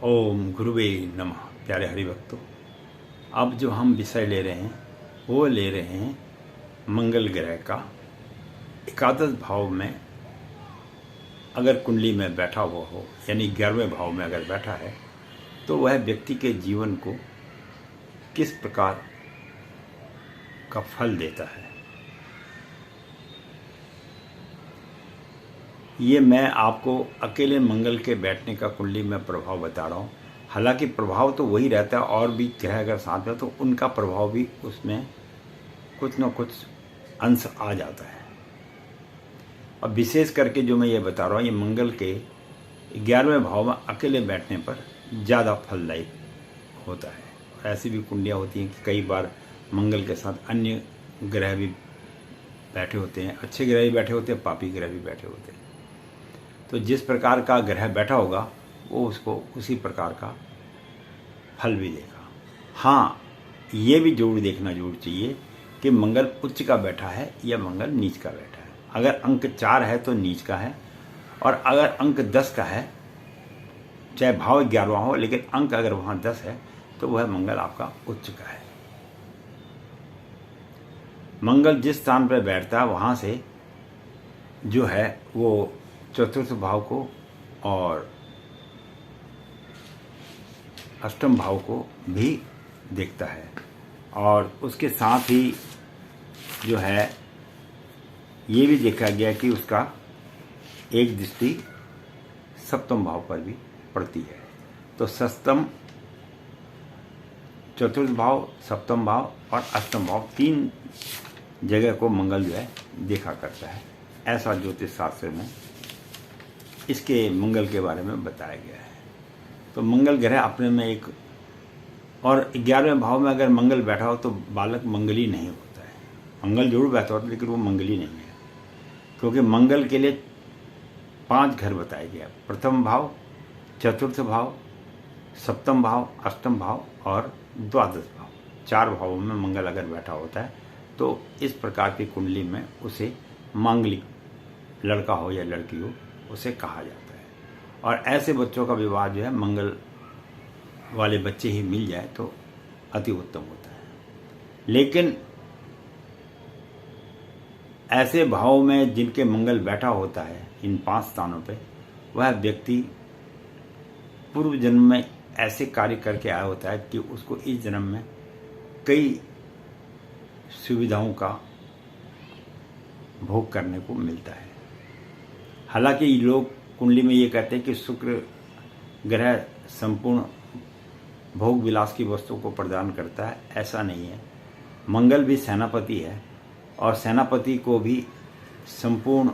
ओम गुरुवे नमः। प्यारे हरिभक्तों, अब जो हम विषय ले रहे हैं वो ले रहे हैं मंगल ग्रह का एकादश भाव में अगर कुंडली में बैठा हुआ हो, यानी 11वें भाव में अगर बैठा है तो वह व्यक्ति के जीवन को किस प्रकार का फल देता है। ये मैं आपको अकेले मंगल के बैठने का कुंडली में प्रभाव बता रहा हूँ। हालांकि प्रभाव तो वही रहता है, और भी ग्रह अगर साथ में तो उनका प्रभाव भी उसमें कुछ न कुछ अंश आ जाता है। और विशेष करके जो मैं ये बता रहा हूँ, ये मंगल के 11वें भाव में अकेले बैठने पर ज़्यादा फलदायी होता है। ऐसी भी कुंडलियाँ होती हैं कि कई बार मंगल के साथ अन्य ग्रह भी बैठे होते हैं, अच्छे ग्रह भी बैठे होते हैं, पापी ग्रह भी बैठे होते हैं। तो जिस प्रकार का ग्रह बैठा होगा वो उसको उसी प्रकार का फल भी देगा। हाँ, ये भी जरूर देखना जरूर चाहिए कि मंगल उच्च का बैठा है या मंगल नीच का बैठा है। अगर अंक 4 है तो नीच का है, और अगर अंक 10 का है, चाहे भाव 11वां हो, लेकिन अंक अगर वहाँ 10 है तो वह मंगल आपका उच्च का है। मंगल जिस स्थान पर बैठता है वहाँ से जो है वो चतुर्थ भाव को और अष्टम भाव को भी देखता है, और उसके साथ ही जो है ये भी देखा गया कि उसका एक दृष्टि सप्तम भाव पर भी पड़ती है। तो सप्तम, चतुर्थ भाव, सप्तम भाव और अष्टम भाव, 3 जगह को मंगल जो है देखा करता है। ऐसा ज्योतिष शास्त्र में इसके मंगल के बारे में बताया गया है। तो मंगल ग्रह अपने में एक, और 11वें भाव में अगर मंगल बैठा हो तो बालक मंगली नहीं होता है। मंगल जरूर बैठा होता है लेकिन वो मंगली नहीं है, क्योंकि मंगल के लिए 5 घर बताए गए। प्रथम भाव, चतुर्थ भाव, सप्तम भाव, अष्टम भाव और द्वादश भाव। 4 भावों में मंगल अगर बैठा होता है तो इस प्रकार की कुंडली में उसे मांगलिक, लड़का हो या लड़की हो, उसे कहा जाता है। और ऐसे बच्चों का विवाह जो है मंगल वाले बच्चे ही मिल जाए तो अति उत्तम होता है। लेकिन ऐसे भाव में जिनके मंगल बैठा होता है इन 5 स्थानों पे, वह व्यक्ति पूर्व जन्म में ऐसे कार्य करके आया होता है कि उसको इस जन्म में कई सुविधाओं का भोग करने को मिलता है। हालांकि लोग कुंडली में ये कहते हैं कि शुक्र ग्रह संपूर्ण भोग विलास की वस्तु को प्रदान करता है। ऐसा नहीं है। मंगल भी सेनापति है, और सेनापति को भी संपूर्ण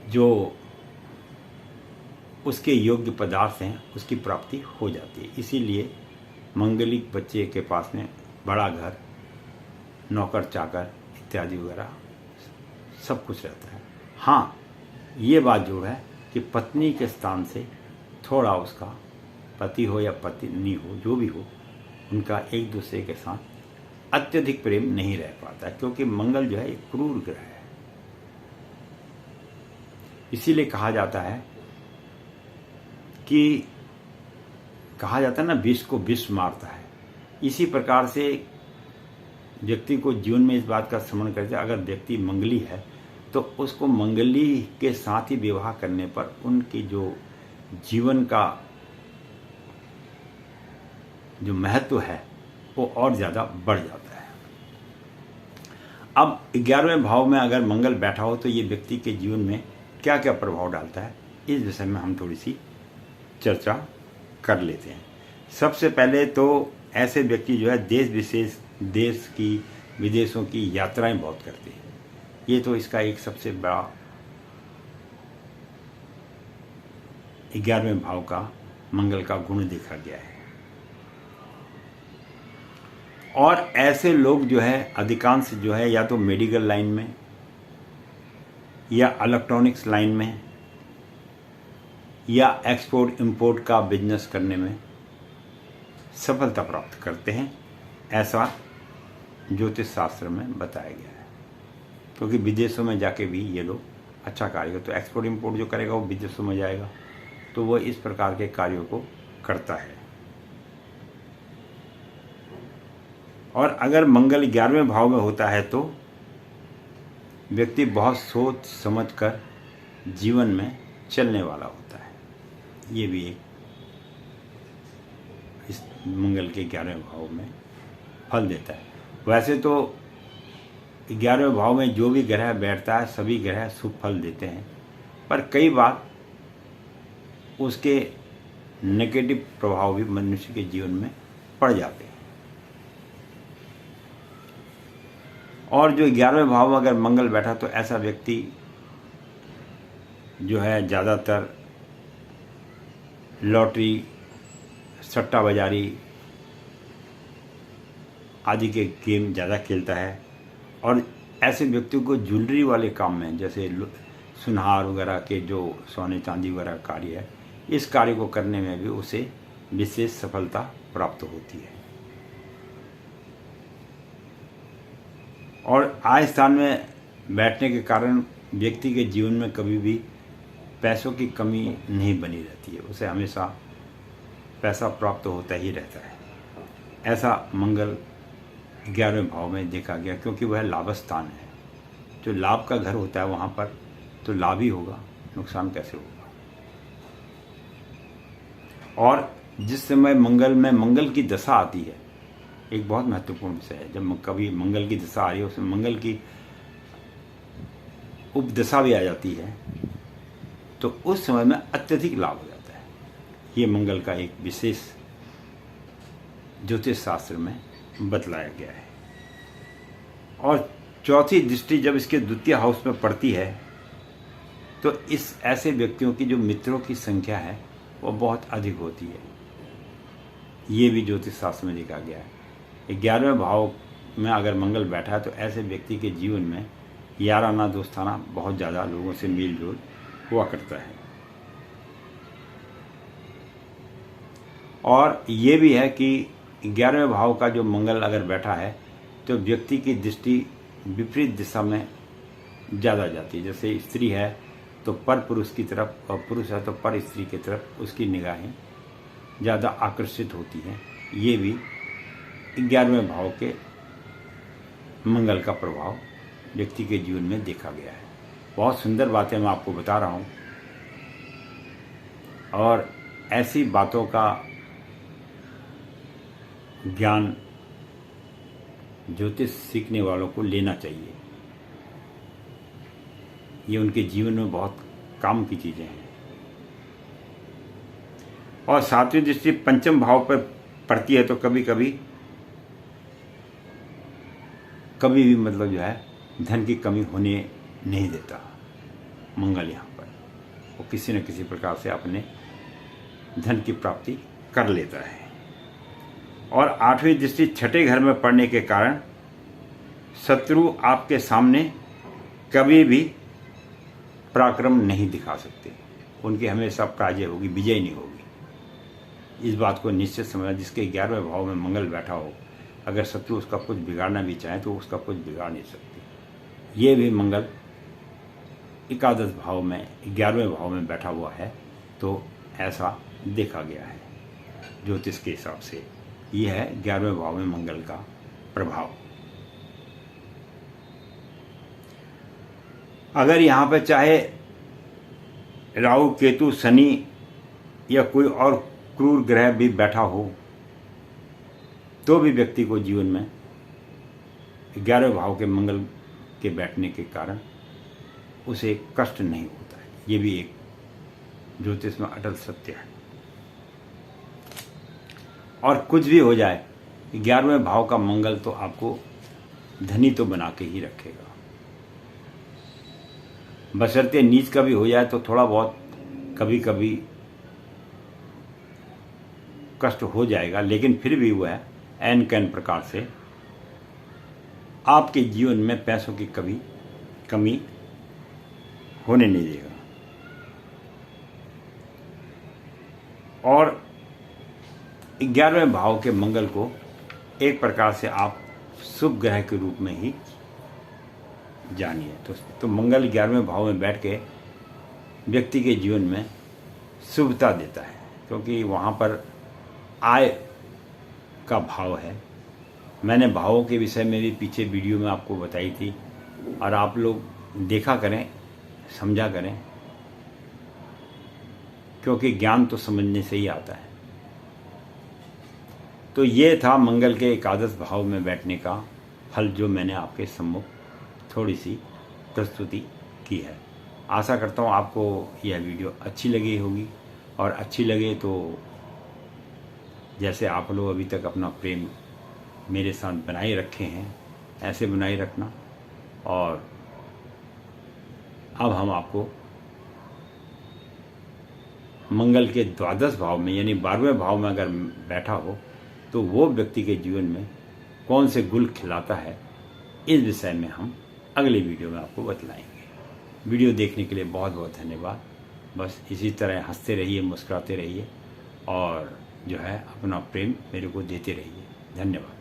जो उसके योग्य पदार्थ हैं उसकी प्राप्ति हो जाती है। इसीलिए मंगलिक बच्चे के पास में बड़ा घर, नौकर चाकर इत्यादि वगैरह सब कुछ रहता है। हाँ, ये बात जो है कि पत्नी के स्थान से थोड़ा उसका, पति हो या पत्नी हो, जो भी हो, उनका एक दूसरे के साथ अत्यधिक प्रेम नहीं रह पाता, क्योंकि मंगल जो है एक क्रूर ग्रह है। इसीलिए कहा जाता है ना, विष को विष मारता है। इसी प्रकार से व्यक्ति को जीवन में इस बात का स्मरण करते हैं, अगर व्यक्ति मंगली है तो उसको मंगली के साथ ही विवाह करने पर उनकी जो जीवन का जो महत्व है वो और ज़्यादा बढ़ जाता है। अब 11वें भाव में अगर मंगल बैठा हो तो ये व्यक्ति के जीवन में क्या क्या प्रभाव डालता है, इस विषय में हम थोड़ी सी चर्चा कर लेते हैं। सबसे पहले तो ऐसे व्यक्ति जो है देश विशेष, देश की, विदेशों की यात्राएं बहुत करते हैं। ये तो इसका एक सबसे बड़ा 11वें भाव का मंगल का गुण देखा गया है। और ऐसे लोग जो है अधिकांश जो है या तो मेडिकल लाइन में या इलेक्ट्रॉनिक्स लाइन में या एक्सपोर्ट इंपोर्ट का बिजनेस करने में सफलता प्राप्त करते हैं, ऐसा ज्योतिष शास्त्र में बताया गया है। क्योंकि विदेशों में जाके भी ये लोग अच्छा कार्य हो, तो एक्सपोर्ट इंपोर्ट जो करेगा वो विदेशों में जाएगा तो वो इस प्रकार के कार्यों को करता है। और अगर मंगल 11वें भाव में होता है तो व्यक्ति बहुत सोच समझकर जीवन में चलने वाला होता है। ये भी एक इस मंगल के 11वें भाव में फल देता है। वैसे तो 11वें भाव में जो भी ग्रह बैठता है सभी ग्रह शुभ फल देते हैं, पर कई बार उसके नेगेटिव प्रभाव भी मनुष्य के जीवन में पड़ जाते हैं। और जो 11वें भाव में अगर मंगल बैठा तो ऐसा व्यक्ति जो है ज़्यादातर लॉटरी, सट्टा बाजारी आदि के गेम ज़्यादा खेलता है। और ऐसे व्यक्तियों को ज्वेलरी वाले काम में, जैसे सुनार वगैरह के जो सोने चांदी वगैरह कार्य है, इस कार्य को करने में भी उसे विशेष सफलता प्राप्त होती है। और आय स्थान में बैठने के कारण व्यक्ति के जीवन में कभी भी पैसों की कमी नहीं बनी रहती है, उसे हमेशा पैसा प्राप्त होता ही रहता है। ऐसा मंगल 11वें भाव में देखा गया, क्योंकि वह लाभ स्थान है। जो लाभ का घर होता है वहाँ पर तो लाभ ही होगा, नुकसान कैसे होगा। और जिस समय मंगल में मंगल की दशा आती है, एक बहुत महत्वपूर्ण विषय है, जब कभी मंगल की दशा आ रही है उसमें मंगल की उपदशा भी आ जाती है तो उस समय में अत्यधिक लाभ हो जाता है। ये मंगल का एक विशेष ज्योतिष शास्त्र में बतलाया गया है। और चौथी दृष्टि जब इसके द्वितीय हाउस में पड़ती है तो इस ऐसे व्यक्तियों की जो मित्रों की संख्या है वो बहुत अधिक होती है। ये भी ज्योतिष शास्त्र में देखा गया है। 11वें भाव में अगर मंगल बैठा है तो ऐसे व्यक्ति के जीवन में याराना दोस्ताना बहुत ज़्यादा लोगों से मेल जोल हुआ करता है। और ये भी है कि 11वें भाव का जो मंगल अगर बैठा है तो व्यक्ति की दृष्टि विपरीत दिशा में ज़्यादा जाती है। जैसे स्त्री है तो पर पुरुष की तरफ और पुरुष है तो पर स्त्री की तरफ उसकी निगाहें ज़्यादा आकर्षित होती हैं। ये भी 11वें भाव के मंगल का प्रभाव व्यक्ति के जीवन में देखा गया है। बहुत सुंदर बातें मैं आपको बता रहा हूँ और ऐसी बातों का ज्ञान ज्योतिष सीखने वालों को लेना चाहिए। ये उनके जीवन में बहुत काम की चीज़ें हैं। और सातवीं दृष्टि पंचम भाव पर पड़ती है तो कभी भी मतलब जो है धन की कमी होने नहीं देता मंगल यहाँ पर। वो किसी न किसी प्रकार से अपने धन की प्राप्ति कर लेता है। और आठवीं दृष्टि छठे घर में पड़ने के कारण शत्रु आपके सामने कभी भी पराक्रम नहीं दिखा सकते। उनकी हमेशा पराजय होगी, विजय नहीं होगी। इस बात को निश्चित समझना। जिसके 11वें भाव में मंगल बैठा हो, अगर शत्रु उसका कुछ बिगाड़ना भी चाहे तो उसका कुछ बिगाड़ नहीं सकते। ये भी मंगल एकादश भाव में 11वें भाव में बैठा हुआ है तो ऐसा देखा गया है ज्योतिष के हिसाब से। यह है 11वें भाव में मंगल का प्रभाव। अगर यहाँ पर चाहे राहु, केतु, शनि या कोई और क्रूर ग्रह भी बैठा हो तो भी व्यक्ति को जीवन में 11वें भाव के मंगल के बैठने के कारण उसे कष्ट नहीं होता है। ये भी एक ज्योतिष में अटल सत्य है। और कुछ भी हो जाए 11वें भाव का मंगल तो आपको धनी तो बना के ही रखेगा। बशर्ते नीच का भी हो जाए तो थोड़ा बहुत कभी कभी कष्ट हो जाएगा, लेकिन फिर भी वह ऐन कैन प्रकार से आपके जीवन में पैसों की कमी होने नहीं देगा। और 11वें भाव के मंगल को एक प्रकार से आप शुभ ग्रह के रूप में ही जानिए। तो मंगल 11वें भाव में बैठ के व्यक्ति के जीवन में शुभता देता है, क्योंकि वहाँ पर आय का भाव है। मैंने भावों के विषय में भी पीछे वीडियो में आपको बताई थी, और आप लोग देखा करें, समझा करें, क्योंकि ज्ञान तो समझने से ही आता है। तो ये था मंगल के एकादश भाव में बैठने का फल, जो मैंने आपके सम्मुख थोड़ी सी प्रस्तुति की है। आशा करता हूँ आपको यह वीडियो अच्छी लगी होगी, और अच्छी लगे तो जैसे आप लोग अभी तक अपना प्रेम मेरे साथ बनाए रखे हैं, ऐसे बनाए रखना। और अब हम आपको मंगल के द्वादश भाव में, यानी 12वें भाव में अगर बैठा हो तो वो व्यक्ति के जीवन में कौन से गुल खिलाता है, इस विषय में हम अगले वीडियो में आपको बतलाएंगे। वीडियो देखने के लिए बहुत बहुत धन्यवाद। बस इसी तरह हंसते रहिए, मुस्कुराते रहिए, और जो है अपना प्रेम मेरे को देते रहिए। धन्यवाद।